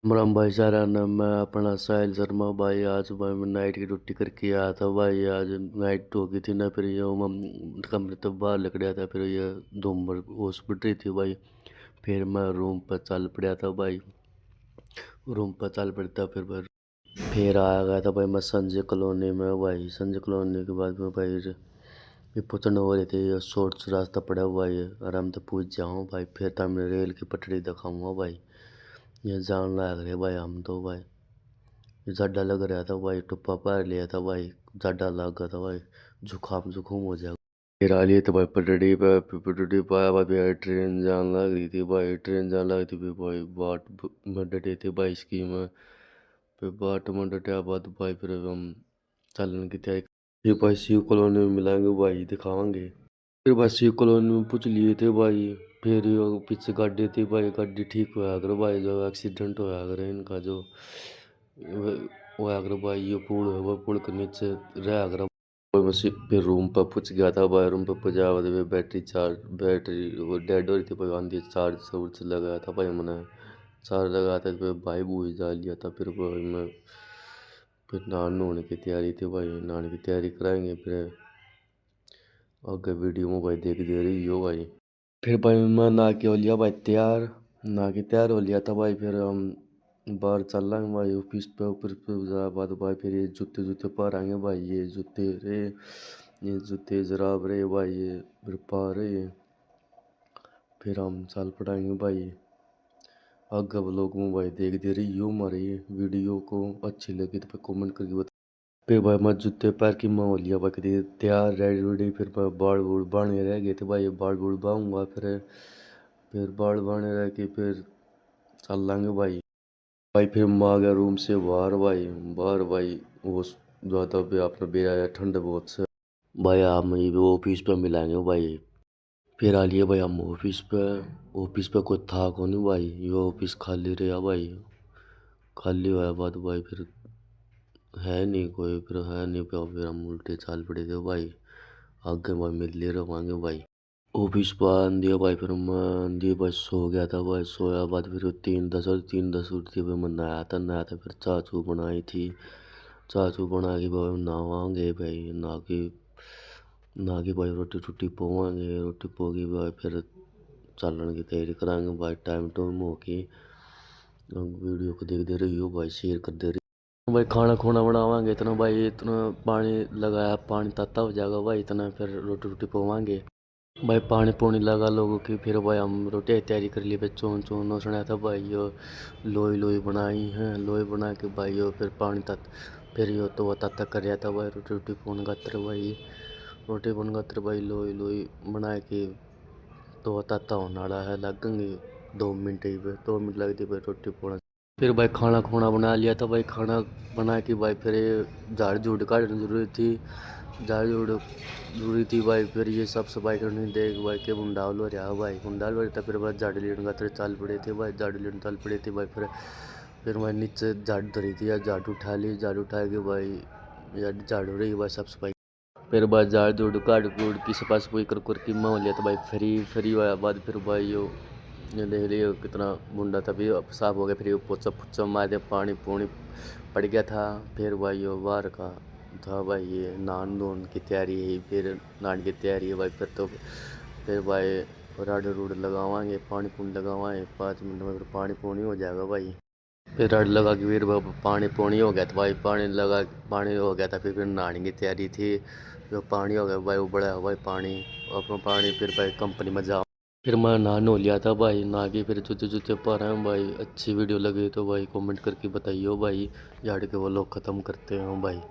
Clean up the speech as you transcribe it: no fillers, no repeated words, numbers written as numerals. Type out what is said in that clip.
राम भाई सारा नाम मैं अपना साहिल शर्मा भाई। आज भाई मैं नाइट की ड्यूटी करके आया था भाई। आज नाइट हो गई थी ना, फिर ये कमरे तो बाहर लग रहा था, फिर ये धूम हॉस्पिटल थी भाई। फिर मैं रूम पर चल पड़ा था भाई। रूम पर चल पड़ता फिर आ गया था भाई मैं संजय कॉलोनी में भाई। संजय कॉलोनी के बाद में भाई ये पुतन हो रही थी, शॉर्ट्स रास्ता पड़ा हुआ है, आराम से पूछ जाऊँ भाई। फिर था मैं रेल की पटरी दिखाऊंगा भाई। ये जान लग रहे भाई हम तो भाई। जड्डा लग रहा था भाई, टुप्पा पार लिया था भाई। जड्डा लग गया था भाई, जुकाम जुकाम हो जाएगा। फिर आ लिए तो भाई पटड़ी पे, पटड़ी पे आया भाई। यार ट्रेन जान लग रही थी भाई, ट्रेन जान लग रही थी फिर भाई। बाट में डटे थे भाई इसकी में। फिर बाट में डटे बाद भाई फिर हम चलने की तैयारी। फिर भाई सी कॉलोनी में मिलाएंगे भाई, दिखावाएंगे। फिर भाई सी कॉलोनी में पूछ लिए थे भाई। फिर ये पीछे गाड़ी थी भाई, गाड़ी ठीक हुआ अगर भाई, जो एक्सीडेंट हुआ अगर इनका जो वो अगर भाई ये पुल है, वो पुल के नीचे रह अगर भाई। बस फिर रूम पर पूछ गया था भाई। रूम पर पहुंचा भाई, बैटरी चार्ज, बैटरी वो डेड हो रही थी भाई। आंधी चार्ज उर्ज लगाया था भाई मैंने, चार्ज लगाया था फिर भाई बूझ जा लिया था। फिर भाई मैं फिर नहाने की तैयारी थी भाई, नहाने की तैयारी कराएंगे। फिर आगे वीडियो में भाई देख दे रही हो भाई। फिर भाई मैं नहा के हो लिया भाई तैयार, नहा के तैयार हो लिया था भाई। फिर हम बाहर चल रहे हैं भाई ऑफिस पे। ऊपर पे जा बाद भाई फिर ये जूते जूते पर आएंगे भाई। ये जूते रे, ये जूते जराब रे भाई, ये फिर पा रहे। फिर हम चल पड़ाएंगे भाई आगे ब्लॉग में भाई। देख दे रही हो हमारी वीडियो को, अच्छी लगी तो कमेंट करके बता। फिर भाई मैं जूते पैर की मैं हो लिया भाई कभी तैयार रेडी वेडी। फिर मैं बाल बूल बाने रह गए थे भाई, बाल बूल बाऊँगा। फिर बाल बाने रह के फिर चल लेंगे भाई। भाई फिर मैं आ गया रूम से बाहर भाई। बाहर भाई वो ज़्यादा भी आपने भी आया ठंड बहुत से भाई। हम ये ऑफिस पे मिलेंगे भाई। फिर आ लिए भाई हम ऑफिस पे। ऑफिस पे कोई था को नहीं भाई, ये ऑफिस खाली रहा भाई। खाली हुआ बाद भाई फिर है नहीं कोई, फिर है नहीं पे फिर हम उल्टे चाल पड़े थे भाई। आगे भाई मिल ले रहोगे भाई। ऑफिस पर आंधी भाई, फिर मैं आंधी भाई सो गया था भाई। सोया बाद फिर 3:10 उठती भाई मैं नहाया था। नहाया था फिर चाय चू बनाई थी। चाय चू बना के भाई नहावांगे भाई। नहा के भाई रोटी टूटी पोवांगे। रोटी पोगी भाई फिर चलन की तैयारी करांगे भाई। टाइम टूम हो के वीडियो को देख दे रही हो भाई, शेयर कर दे रही हो भाई। खाना खुना बनावांगे इतना भाई, इतना पानी लगाया, पानी ताता हो जाएगा भाई इतना। फिर रोटी रोटी पोवांगे भाई। पानी पूनी लगा लोगों की। फिर भाई हम रोटी की तैयारी कर ली भाई। चौन चौन नोचना था भाई। यो लोई लोई बनाई है, लोई बना के भाई यो फिर पानी तक। फिर यो तो वो तक कर रहा था भाई। रोटी रोटी फोन खातर भाई, रोटी फोन खातर भाई लोई लोई बना के तो ताता होने वाला है। लगेंगे 2 मिनट ही पे, 2 मिनट लगती भाई रोटी पोना। फिर भाई खाना खुना बना लिया था भाई। खाना बना के भाई फिर झाड़ झूड़ काटनी जरूरी थी। झाड़ झूड़ जरूरी थी भाई। फिर ये सब सफाई करनी देख भाई के गुंडाल हो रहा भाई, गुंडाल हो रहा था। फिर भाई झाड़ लेने का तेरे चाल पड़े थे भाई, झाड़ लेने चाल पड़े थे भाई। फिर भाई नीचे झाड़ धरी थी यार, झाड़ उठा ली। झाड़ उठा के भाई यार झाड़ हो रही भाई साफ सफाई। फिर भाई झाड़ झूड़ काट कूट की सफाई सफाई कर के मैं हो लिया था भाई फ्री। फ्री हुआ बाद फिर भाई ये देख लियो कितना मुंडा था भी अब साफ हो गया। फिर ये पोचा पोचा मार दिया, पानी पूनी पड़ गया था। फिर भाई ये बाहर का था भाई, ये नहान धोन की तैयारी है। फिर नहाने की तैयारी है भाई। फिर भाई रड रुड लगावाएंगे, पानी पूनी लगावाएंगे 5 मिनट में। फिर पानी पूनी हो जाएगा भाई। फिर रड लगा के फिर पानी पूनी हो गया था भाई। पानी हो गया था। फिर नहाने की तैयारी थी। जो पानी हो गया भाई वो बड़ा भाई पानी। अपना पानी फिर भाई कंपनी में जाओ। फिर मैं नहा लिया था भाई। नहा के फिर जूते जूते पर हैं भाई। अच्छी वीडियो लगी तो भाई कमेंट करके बताइए भाई। झाड़ के वो लोग ख़त्म करते हैं भाई।